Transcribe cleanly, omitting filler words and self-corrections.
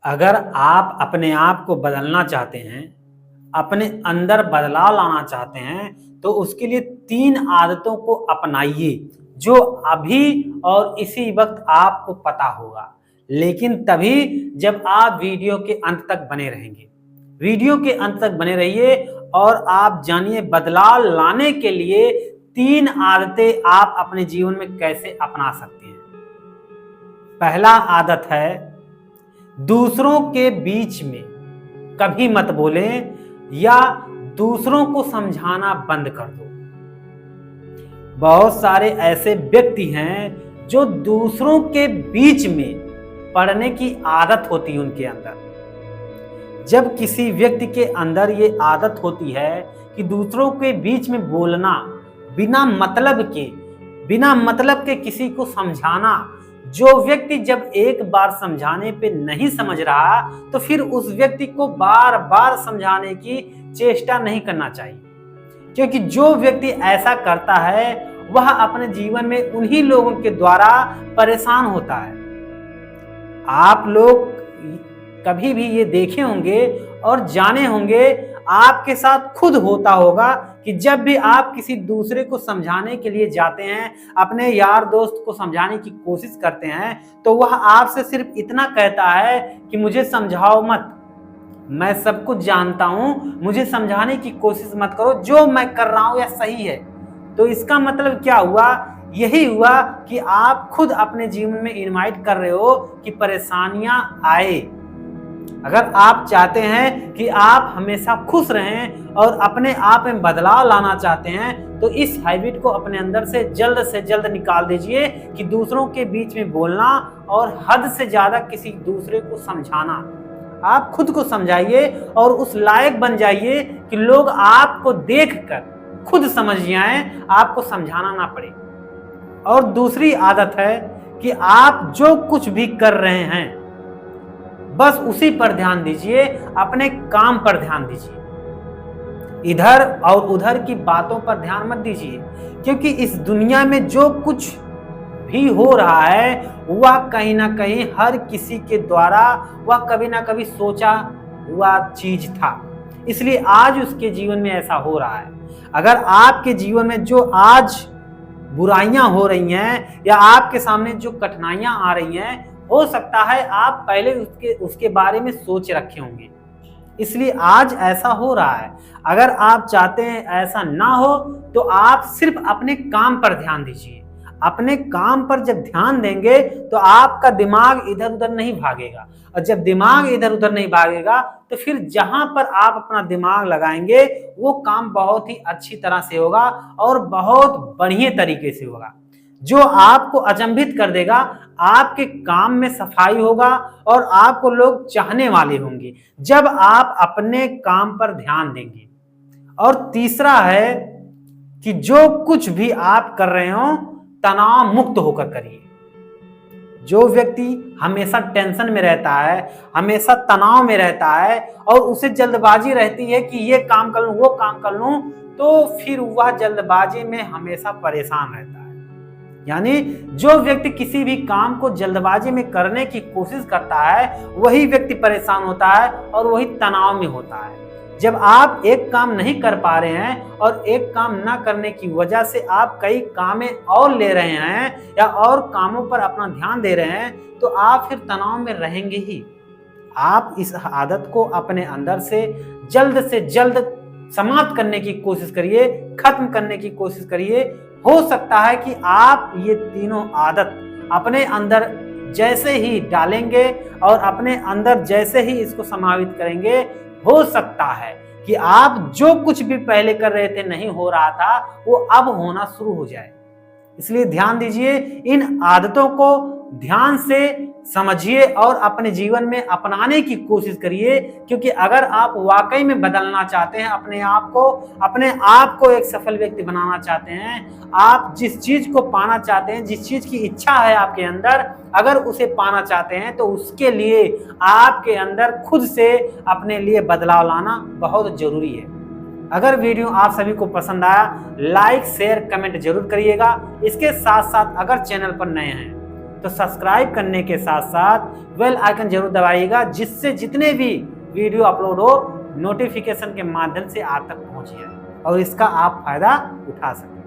अगर आप अपने आप को बदलना चाहते हैं, अपने अंदर बदलाव लाना चाहते हैं, तो उसके लिए 3 आदतों को अपनाइए, जो अभी और इसी वक्त आपको पता होगा। लेकिन तभी जब आप वीडियो के अंत तक बने रहेंगे। वीडियो के अंत तक बने रहिए और आप जानिए बदलाव लाने के लिए 3 आदतें आप अपने जीवन में कैसे अपना सकते हैं। पहला आदत है, दूसरों के बीच में कभी मत बोलें या दूसरों को समझाना बंद कर दो। बहुत सारे ऐसे व्यक्ति हैं जो दूसरों के बीच में पढ़ने की आदत होती है उनके अंदर। जब किसी व्यक्ति के अंदर ये आदत होती है कि दूसरों के बीच में बोलना, बिना मतलब के किसी को समझाना, जो व्यक्ति जब एक बार समझाने पे नहीं समझ रहा तो फिर उस व्यक्ति को बार बार समझाने की चेष्टा नहीं करना चाहिए, क्योंकि जो व्यक्ति ऐसा करता है वह अपने जीवन में उन्हीं लोगों के द्वारा परेशान होता है। आप लोग कभी भी ये देखे होंगे और जाने होंगे, आपके साथ खुद होता होगा कि जब भी आप किसी दूसरे को समझाने के लिए जाते हैं, अपने यार दोस्त को समझाने की कोशिश करते हैं, तो वह आपसे सिर्फ इतना कहता है कि मुझे समझाओ मत, मैं सब कुछ जानता हूं, मुझे समझाने की कोशिश मत करो, जो मैं कर रहा हूं यह सही है। तो इसका मतलब क्या हुआ? यही हुआ कि आप खुद अपने जीवन में इनवाइट कर रहे हो कि परेशानियां आए। अगर आप चाहते हैं कि आप हमेशा खुश रहें और अपने आप में बदलाव लाना चाहते हैं, तो इस हैबिट को अपने अंदर से जल्द निकाल दीजिए कि दूसरों के बीच में बोलना और हद से ज्यादा किसी दूसरे को समझाना। आप खुद को समझाइए और उस लायक बन जाइए कि लोग आपको देखकर खुद समझ जाएं, आपको समझाना ना पड़े। और दूसरी आदत है कि आप जो कुछ भी कर रहे हैं बस उसी पर ध्यान दीजिए, अपने काम पर ध्यान दीजिए। इधर और उधर की बातों पर ध्यान मत दीजिए, क्योंकि इस दुनिया में जो कुछ भी हो रहा है वह कहीं ना कहीं हर किसी के द्वारा वह कभी ना कभी सोचा हुआ चीज था, इसलिए आज उसके जीवन में ऐसा हो रहा है। अगर आपके जीवन में जो आज बुराइयां हो रही हैं या आपके सामने जो कठिनाइयां आ रही हैं, हो सकता है आप पहले उसके बारे में सोच रखे होंगे, इसलिए आज ऐसा हो रहा है। अगर आप चाहते हैं ऐसा ना हो तो आप सिर्फ अपने काम पर ध्यान दीजिए। अपने काम पर जब ध्यान देंगे तो आपका दिमाग इधर उधर नहीं भागेगा, और जब दिमाग इधर उधर नहीं भागेगा तो फिर जहां पर आप अपना दिमाग लगाएंगे वो काम बहुत ही अच्छी तरह से होगा और बहुत बढ़िया तरीके से होगा, जो आपको अचंभित कर देगा। आपके काम में सफाई होगा और आपको लोग चाहने वाले होंगे जब आप अपने काम पर ध्यान देंगे। और तीसरा है कि जो कुछ भी आप कर रहे हो तनाव मुक्त होकर करिए। जो व्यक्ति हमेशा टेंशन में रहता है, हमेशा तनाव में रहता है और उसे जल्दबाजी रहती है कि ये काम कर लूं, वो काम कर लूं, तो फिर वह जल्दबाजी में हमेशा परेशान रहता है। यानी जो व्यक्ति किसी भी काम को जल्दबाजी में करने की कोशिश करता है वही व्यक्ति परेशान होता है और वही तनाव में होता है। जब आप एक काम नहीं कर पा रहे हैं और एक काम ना करने की वजह से आप कई कामें और ले रहे हैं या और कामों पर अपना ध्यान दे रहे हैं, तो आप फिर तनाव में रहेंगे ही। आप इस आदत को अपने अंदर से जल्द समाप्त करने की कोशिश करिए, खत्म करने की कोशिश करिए। हो सकता है कि आप ये तीनों आदत अपने अंदर जैसे ही डालेंगे और अपने अंदर जैसे ही इसको समावित करेंगे, हो सकता है कि आप जो कुछ भी पहले कर रहे थे नहीं हो रहा था वो अब होना शुरू हो जाए। इसलिए ध्यान दीजिए, इन आदतों को ध्यान से समझिए और अपने जीवन में अपनाने की कोशिश करिए, क्योंकि अगर आप वाकई में बदलना चाहते हैं अपने आप को एक सफल व्यक्ति बनाना चाहते हैं, आप जिस चीज को पाना चाहते हैं, जिस चीज की इच्छा है आपके अंदर, अगर उसे पाना चाहते हैं तो उसके लिए आपके अंदर खुद से अपने लिए बदलाव लाना बहुत जरूरी है। अगर वीडियो आप सभी को पसंद आया, लाइक शेयर कमेंट जरूर करिएगा। इसके साथ साथ अगर चैनल पर नए हैं तो सब्सक्राइब करने के साथ साथ बेल आइकन जरूर दबाइएगा, जिससे जितने भी वीडियो अपलोड हो नोटिफिकेशन के माध्यम से आप तक पहुंचे और इसका आप फायदा उठा सकें।